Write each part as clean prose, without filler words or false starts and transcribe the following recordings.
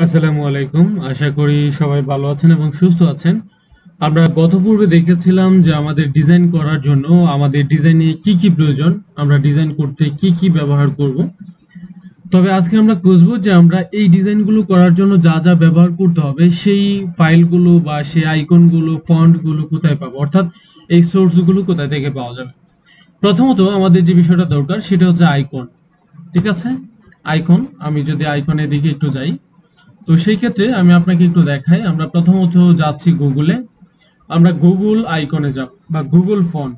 আসসালামু আলাইকুম। আশা করি সবাই ভালো আছেন এবং সুস্থ আছেন। আমরা গত পর্বে দেখেছিলাম যে আমাদের ডিজাইন করার জন্য আমাদের ডিজাইনে কি কি প্রয়োজন, আমরা ডিজাইন করতে কি কি ব্যবহার করব। তবে আজকে আমরা খুঁজবো যে আমরা এই ডিজাইনগুলো করার জন্য যা যা ব্যবহার করতে হবে সেই ফাইলগুলো বা সেই আইকনগুলো, ফন্টগুলো কোথায় পাবো, অর্থাৎ এই সোর্সগুলো কোথায় থেকে পাওয়া যাবে। প্রথমত আমাদের যে বিষয়টা দরকার সেটা হচ্ছে আইকন। ঠিক আছে, আইকন। আমি যদি আইকনের দিকে একটু যাই, তো সেই ক্ষেত্রে আমি আপনাকে একটু দেখাই। আমরা প্রথমত যাচ্ছি গুগলে, আমরা গুগল আইকনে যাব বা Google font,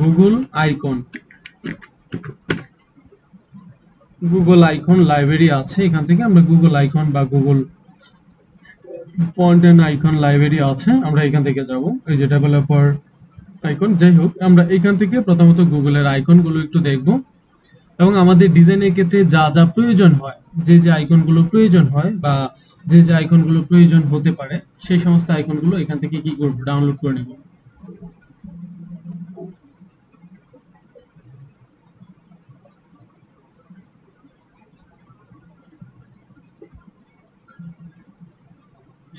Google icon, Google icon library আছে, এখান থেকে আমরা গুগল আইকন বা Google font and icon library আছে, আমরা এখান থেকে যাব। এই যে ডেভেলপার আইকন, যাই হোক আমরা এখান থেকে প্রথমত গুগলের আইকনগুলো একটু দেখব এবং আমাদের ডিজাইনের ক্ষেত্রে যা যা প্রয়োজন হয়, যে যে আইকনগুলো প্রয়োজন হয় বা যে যে আইকনগুলো প্রয়োজন হতে পারে, সেই সমস্ত আইকনগুলো এখান থেকে কি করব, ডাউনলোড করে নেব।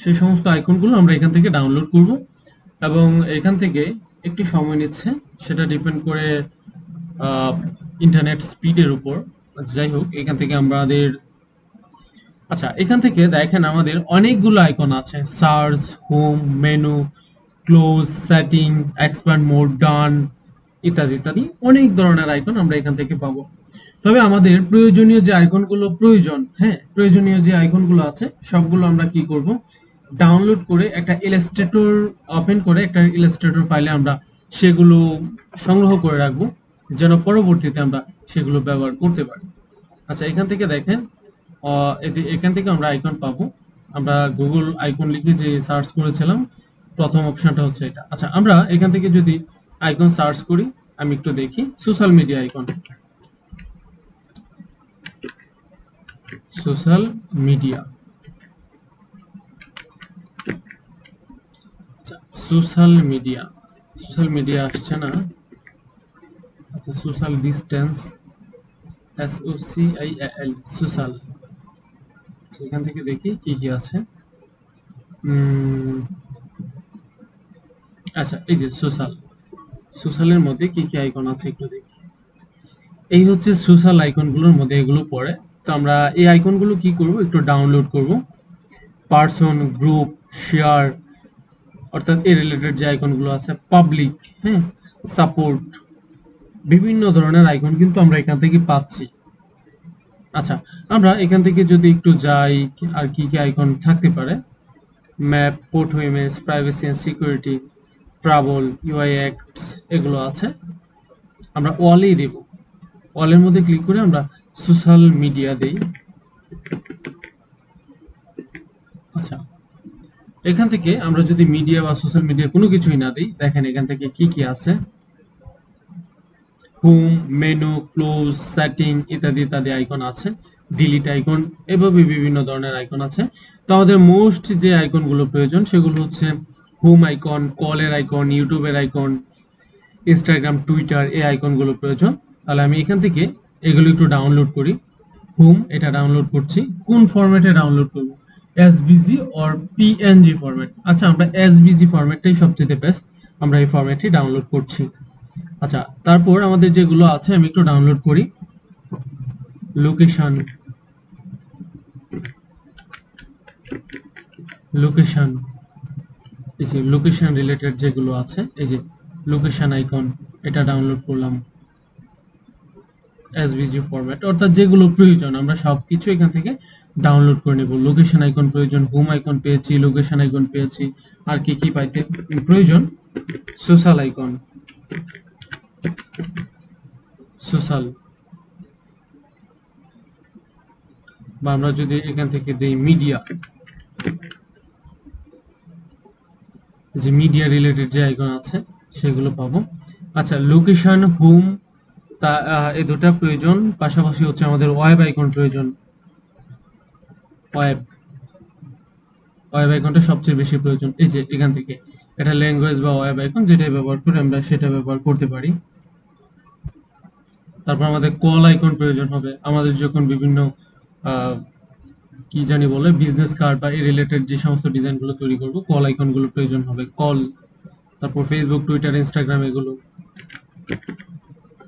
সেই সমস্ত আইকনগুলো আমরা এখান থেকে ডাউনলোড করব এবং এখান থেকে একটি সময় নিচ্ছে, সেটা ডিপেন্ড করে ইন্টারনেট স্পিডের উপর। যাই হোক এখান থেকে আমাদের, আচ্ছা এখান থেকে দেখেন আমাদের অনেকগুলো আইকন আছে, search, home, menu, close, setting, expand mode, done, ইত্যাদি ইত্যাদি অনেক ধরনের আইকন আমরা এখান থেকে পাবো। তবে আমাদের প্রয়োজনীয় যে আইকনগুলো প্রয়োজন, হ্যাঁ প্রয়োজনীয় যে আইকনগুলো আছে সবগুলো আমরা কি করব, ডাউনলোড করে একটা ইলাস্ট্রেটর ওপেন করে একটা ইলাস্ট্রেটর ফাইলে আমরা সেগুলো সংগ্রহ করে রাখবো, যেন পরবর্তীতে আমরা সেগুলো ব্যবহার করতে পারি। আচ্ছা এখান থেকে দেখেন, এখান থেকে আমরা আইকন পাবো। আমরা গুগল আইকন লিখে যে সার্চ করেছিলাম, প্রথম অপশনটা হচ্ছে এটা। আচ্ছা আমরা এখান থেকে যদি আইকন সার্চ করি, আমি একটু দেখি social media icon, social media, আচ্ছা সোশ্যাল মিডিয়া, সোশ্যাল মিডিয়া আসছে না। আচ্ছা সোশ্যাল ডিস্টেন্স, SOCIAL, সোশ্যাল। এখান থেকে দেখি কি কি আছে। উম, আচ্ছা এই যে সোশ্যাল, সোশ্যালের মধ্যে কি কি আইকন আছে একটু দেখি। এই হচ্ছে সোশ্যাল আইকনগুলোর মধ্যে এগুলো পড়ে। তো আমরা এই আইকনগুলো কি করব, একটু ডাউনলোড করব। পার্সন, গ্রুপ, শেয়ার, অর্থাৎ এই রিলেটেড যে আইকনগুলো আছে, পাবলিক, হ্যাঁ, সাপোর্ট, বিভিন্ন ধরনের আইকন কিন্তু আমরা এখান থেকে পাচ্ছি। আচ্ছা আমরা এখান থেকে যদি একটু যাই, আর কি কি আইকন থাকতে পারে, map, photo, image, privacy and security, travel, UI acts, এগুলো আছে। আমরা অলেই দেব, অলের মধ্যে ক্লিক করে আমরা সোশ্যাল মিডিয়া দেই। আচ্ছা এখান থেকে আমরা যদি মিডিয়া বা সোশ্যাল মিডিয়া কোনো কিছুই না দিই, দেখেন এখান থেকে কি কি আছে, হোম, মেনু, ক্লোজ, সেটিং, ইত্যাদি ইত্যাদি আইকন আছে, ডিলিট আইকন, এভাবে বিভিন্ন ধরনের আইকন আছে। তো আমাদের মোস্ট যে আইকনগুলো প্রয়োজন সেগুলো হচ্ছে হোম আইকন, কলের আইকন, ইউটিউবের আইকন, ইনস্টাগ্রাম, টুইটার, এই আইকনগুলো প্রয়োজন। তাহলে আমি এখান থেকে এগুলো একটু ডাউনলোড করি। হোম, এটা ডাউনলোড করছি। কোন ফরম্যাটে ডাউনলোড করব, এসভিজি অর পিএনজি ফরম্যাট? আচ্ছা আমরা এসভিজি ফরম্যাটটাই সবচেয়ে বেস্ট, আমরা এই ফরম্যাটটি ডাউনলোড করছি। আচ্ছা তারপর আমাদের যেগুলো আছে আমি একটু ডাউনলোড করি। লোকেশন, লোকেশন, এই যে লোকেশন রিলেটেড যেগুলো আছে, এই যে লোকেশন আইকন, এটা ডাউনলোড করলাম। এসভিজি ফরম্যাট, অর্থাৎ যেগুলো প্রয়োজন আমরা সবকিছু এখান থেকে ডাউনলোড করে নেব। লোকেশন আইকন প্রয়োজন, হোম আইকন পেয়েছি, লোকেশন আইকন পেয়েছি, আর কি কি পাইতে প্রয়োজন, সোশ্যাল আইকন, সোশ্যাল, বা আমরা যদি এখান থেকে দেই মিডিয়া, যে মিডিয়া রিলেটেড যে আইকন আছে সেগুলো পাবো। আচ্ছা লোকেশন, হোম, তা এই দুটা প্রয়োজন, পাশাপাশি হচ্ছে আমাদের ওয়েব আইকন প্রয়োজন। ওয়েব, ওয়েব আইকনটা সবচেয়ে বেশি প্রয়োজন। এই যে এখান থেকে এটা ল্যাঙ্গুয়েজ বা ওয়েব আইকন যেটা ব্যবহার করে আমরা সেটা ব্যবহার করতে পারি। তারপর আমাদের কল আইকন প্রয়োজন হবে, আমাদের যখন বিভিন্ন কি জানি বলে, বিজনেস কার্ড বা এই রিলেটেড যে সমস্ত ডিজাইনগুলো তৈরি করব, কল আইকনগুলো প্রয়োজন হবে। কল, তারপর ফেসবুক, টুইটার, ইনস্টাগ্রাম, এগুলো।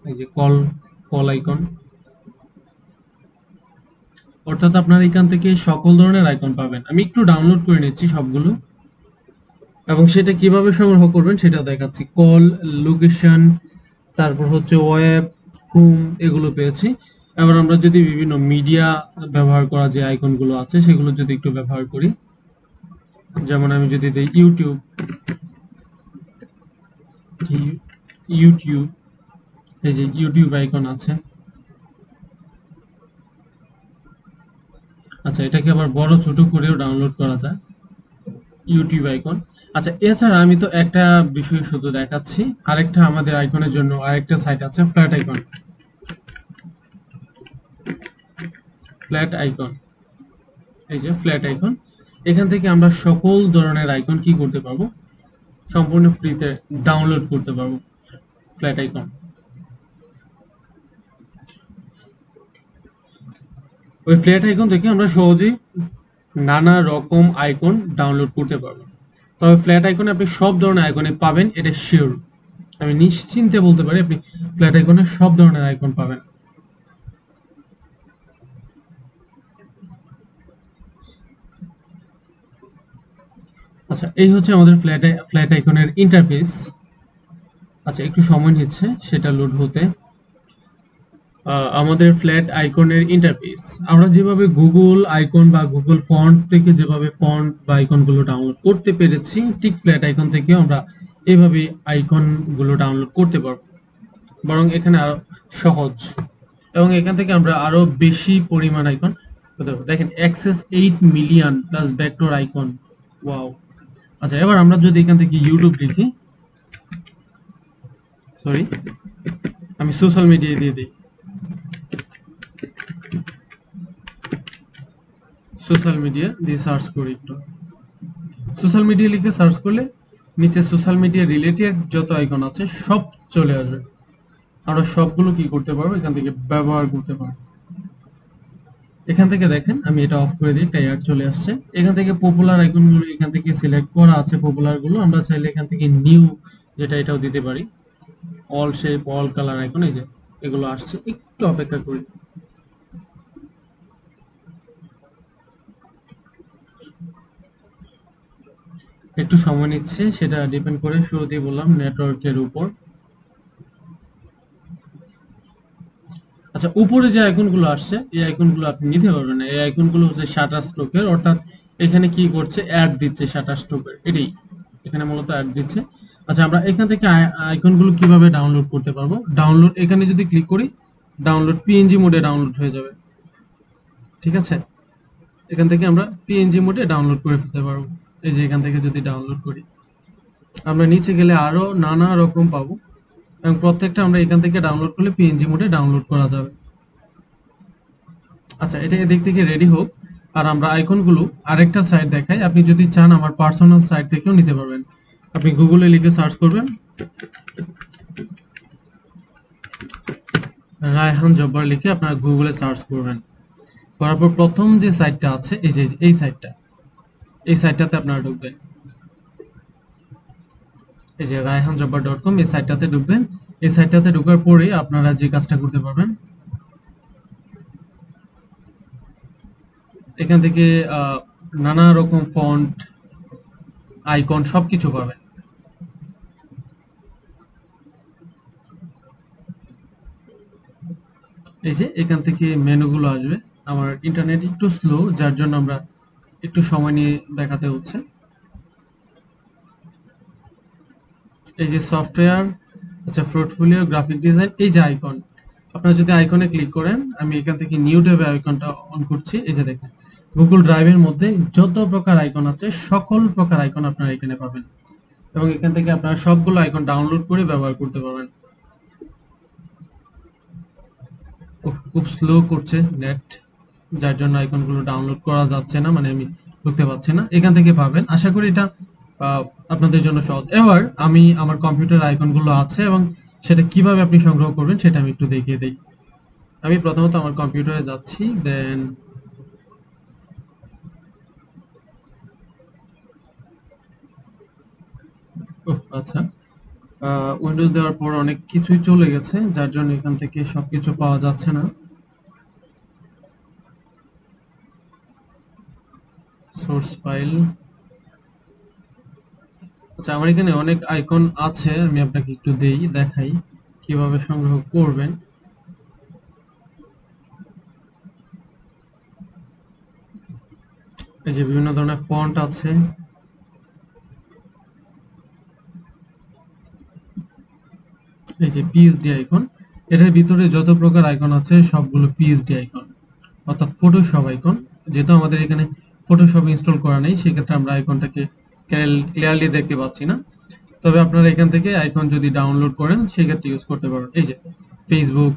এই যে কল, কল আইকন। অর্থাৎ আপনারা এখান থেকে সকল ধরনের আইকন পাবেন। আমি একটু ডাউনলোড করে নিচ্ছি সবগুলো, এবং সেটা কিভাবে সংগ্রহ করবেন সেটাও দেখাচ্ছি। কল, লোকেশন, তারপর হচ্ছে ওয়েব, হোম, এগুলো পেয়েছি। এবার আমরা যদি বিভিন্ন মিডিয়া ব্যবহার করা যে আইকনগুলো আছে সেগুলো যদি একটু ব্যবহার করি, যেমন আমি যদি দিই ইউটিউব, ইউটিউব, এই যে ইউটিউব আইকন আছে। আচ্ছা, এটাকে আবার বড় ছোট করেও ডাউনলোড করা যায়, ইউটিউব আইকন। আচ্ছা, এছাড়া আমি তো একটা বিষয় শুধু দেখাচ্ছি, আরেকটা আমাদের আইকনের জন্য আরেকটা সাইট আছে, ফ্ল্যাট আইকন। ফ্ল্যাট আইকন, এই যে ফ্ল্যাট আইকন। এখান থেকে আমরা সকল ধরনের আইকন কি করতে পারবো, সম্পূর্ণ ফ্রিতে ডাউনলোড করতে পারবো। ফ্ল্যাট আইকন, ওই ফ্ল্যাট আইকন থেকে আমরা সহজেই নানা রকম আইকন ডাউনলোড করতে পারবো। তবে ফ্ল্যাট আইকনে আপনি সব ধরনের আইকনে পাবেন, এটা শিওর। আমি নিশ্চিন্তে বলতে পারি আপনি ফ্ল্যাট আইকনে সব ধরনের আইকন পাবেন। আচ্ছা, এই হচ্ছে আমাদের ফ্ল্যাট আইকনের ইন্টারফেস। আচ্ছা, একটু সময় নিচ্ছে সেটা লোড হতে। আমাদের ফ্ল্যাট আইকনের ইন্টারফেস, আমরা যেভাবে গুগল আইকন বা গুগল ফন্ট থেকে যেভাবে ফন্ট বা আইকনগুলো ডাউনলোড করতে পেরেছি, ঠিক ফ্ল্যাট আইকন থেকেও আমরা এভাবে আইকনগুলো ডাউনলোড করতে পারবো, বরং এখানে আরো সহজ। এবং এখান থেকে আমরা আরো বেশি পরিমাণ আইকন দেখেন, access 8 million plus vector icon. Wow. আচ্ছা, এবার আমরা যদি এখান থেকে ইউটিউব লিখি, সরি, আমি সোশ্যাল মিডিয়ায় দিয়ে দিই, সোশ্যাল মিডিয়া দিয়ে সার্চ করি একটু। সোশ্যাল মিডিয়া লিখে সার্চ করলে নিচে সোশ্যাল মিডিয়া রিলেটেড যত আইকন আছে সব চলে আসবে। আমরা সবগুলো কি করতে পারবো, এখান থেকে ব্যবহার করতে পারবো। এখান থেকে দেখেন, আমি এটা অফ করে দিই, টাইয়ার চলে আসছে। এখান থেকে পপুলার আইকনগুলো এখান থেকে সিলেক্ট করা আছে, পপুলার গুলো আমরা চাইলে এখান থেকে নিউ যেটা, এটাও দিতে পারি। All shape, all colour icon, এই যে এগুলো আসছে, একটু অপেক্ষা করি। একটু সময় নিচ্ছে, সেটা ডিপেন্ড করে শুরুতেই বললাম নেটওয়ার্কের উপর। আচ্ছা, উপরে যে আইকনগুলো আসছে এই আইকনগুলো আপনি নিতে পারবেন না। এই আইকনগুলো হচ্ছে শাটার স্ট্রোকের, অর্থাৎ এখানে কি করছে, অ্যাড দিচ্ছে শাটার স্ট্রোকের, এটাই এখানে মূলত অ্যাড দিচ্ছে। আচ্ছা, আমরা এখান থেকে আইকনগুলো কিভাবে ডাউনলোড করতে পারবো, ডাউনলোড এখানে যদি ক্লিক করি, ডাউনলোড পিএনজি মোডে ডাউনলোড হয়ে যাবে। ঠিক আছে, এখান থেকে আমরা পিএনজি মোডে ডাউনলোড করে ফেলতে পারবো। এই যে এখান থেকে যদি ডাউনলোড করি, আমরা নিচে গেলে আরো নানা রকম পাবো, এবং প্রত্যেকটা আমরা এখান থেকে ডাউনলোড করলে পিএনজি মোডে ডাউনলোড করা যাবে। আচ্ছা, এটা এদিক থেকে রেডি হোক, আর আমরা আইকনগুলো আরেকটা সাইট দেখাই। আপনি যদি চান আমার পার্সোনাল সাইট থেকেও নিতে পারবেন। আপনি গুগলে লিখে সার্চ করবেন, রায়হান জব্বার লিখে আপনার গুগলে সার্চ করবেন। করার পর প্রথম যে সাইটটা আছে, এই যে এই সাইটটা, এই সাইটটাতে আপনারা ঢুকবেন। এই যে rayhanjabbar.com, এই সাইটটাতে ঢুকবেন। এই সাইটটাতে ঢোকার পরে আপনারা যে কাজটা করতে পারবেন, এখান থেকে নানা রকম ফন্ট, আইকন সবকিছু পাবেন। এই যে এখান থেকে মেনুগুলো আসবে। আমার ইন্টারনেট একটু স্লো, যার জন্য আমরা একটু সময় নিয়ে দেখাতে হচ্ছে। এই যে সফটওয়্যার, আচ্ছা, পোর্টফোলিও, গ্রাফিক ডিজাইন, এই যে আইকন, আপনারা যদি আইকনে ক্লিক করেন, আমি এখান থেকে নিউ ট্যাবে আইকনটা অন করছি। এই যে দেখেন, গুগল ড্রাইভের মধ্যে যত প্রকার আইকন আছে সকল প্রকার আইকন আপনারা এখানে পাবেন, এবং এখান থেকে আপনারা সবগুলো আইকন ডাউনলোড করে ব্যবহার করতে পারবেন। খুব স্লো করছে নেট, যার জন্য আইকনগুলো ডাউনলোড করা যাচ্ছে না, মানে আমি ঢুকতে পারছি না। এখান থেকে পাবেন, আশা করি এটা আপনাদের জন্য সহজ। এবার আমি আমার কম্পিউটার আইকনগুলো আছে, এবং সেটা কিভাবে আপনি সংগ্রহ করবেন সেটা আমি একটু দেখিয়ে দিই। আমি প্রথমত আমার কম্পিউটারে যাচ্ছি, দেন আচ্ছা, উইন্ডোজ দেওয়ার পর অনেক কিছুই চলে গেছে, যার জন্য এখান থেকে সবকিছু পাওয়া যাচ্ছে না। Source file. আচ্ছা, আমার এখানে অনেক আইকন আছে, আমি আপনাকে একটু দেখাই কিভাবে সংগ্রহ করবেন। এই যে বিভিন্ন ধরনের ফন্ট আছে, এই যে পিএইচডি আইকন, এটার ভিতরে যত প্রকার আইকন আছে সবগুলো পিএইচডি আইকন, অর্থাৎ ফটোশপ আইকন। যেহেতু আমাদের এখানে ফটোশপ ইনস্টল করা নেই, সেক্ষেত্রে আমরা আইকনটাকে ক্লিয়ারলি দেখতে পাচ্ছি না। তবে আপনারা এখান থেকে আইকন যদি ডাউনলোড করেন সেক্ষেত্রে ইউজ করতে পারবেন। এই যে ফেসবুক,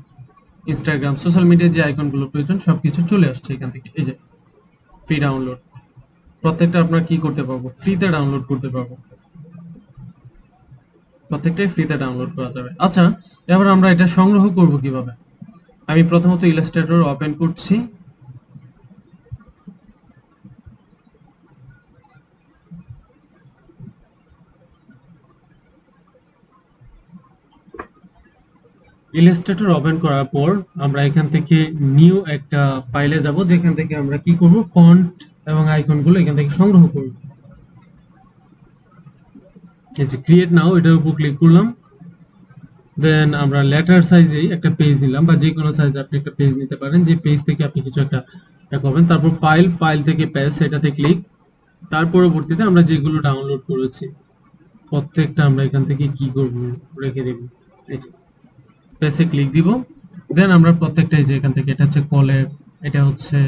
ইনস্টাগ্রাম, সোশ্যাল মিডিয়ার যে আইকনগুলো প্রয়োজন সবকিছু চলে আসছে এখান থেকে। এই যে ফ্রি ডাউনলোড, প্রত্যেকটা আপনার কি করতে পারবো, ফ্রিতে ডাউনলোড করতে পারবো, প্রত্যেকটাই ফ্রিতে ডাউনলোড করা যাবে। আচ্ছা, এবার আমরা এটা সংগ্রহ করব কিভাবে? আমি প্রথমত ইলাস্ট্রেটর ওপেন করছি। ইলাস্ট্রেটর ওপেন করার পর আমরা এখান থেকে নিউ একটা ফাইলে যাব, যেখান থেকে আমরা কি করব, ফন্ট এবং আইকনগুলো এখান থেকে সংগ্রহ করব। এই যে ক্রিয়েট নাও, এটার উপর ক্লিক করলাম। দেন আমরা লেটার সাইজে একটা পেজ নিলাম, বা যে কোনো সাইজে আপনি একটা পেজ নিতে পারেন, যে পেজ থেকে আপনি কিছু একটা করবেন। তারপর ফাইল থেকে পেজ, সেটাতে ক্লিক। তার পরবর্তীতে আমরা যেগুলো ডাউনলোড করেছি প্রত্যেকটা আমরা এখান থেকে কি করব, রেখে দেব। এই যে পেজে ক্লিক দিব। দেন আমরা প্রত্যেকটা, এই যে এখান থেকে, এটা হচ্ছে কলের, এটা হচ্ছে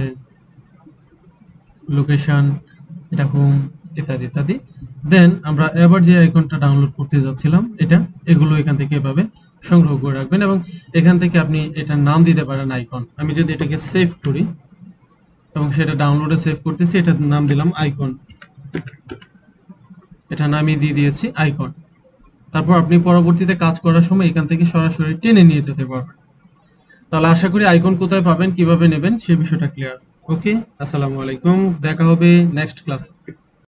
লোকেশন, এটা হোম, ইত্যাদি ইত্যাদি। দেন আমরা এবার যে আইকনটা ডাউনলোড করতে যাচ্ছিলাম, এগুলো এখান থেকে এভাবে সংগ্রহ করে রাখবেন, এবং এখান থেকে আপনি এটার নাম দিতে পারেন আইকন। আমি যদি এটাকে সেভ করি এবং সেটা ডাউনলোডে সেভ করতেছি, এটার নাম দিলাম আইকন, এটা নামই দিয়ে দিয়েছি আইকন। তারপর আপনি পরবর্তীতে কাজ করার সময় এখান থেকে সরাসরি টেনে নিয়ে যেতে পারবেন। তাহলে আশা করি আইকন কোথায় পাবেন, কিভাবে নেবেন সে বিষয়টা ক্লিয়ার। ওকে, আসসালামু আলাইকুম, দেখা হবে নেক্সট ক্লাসে।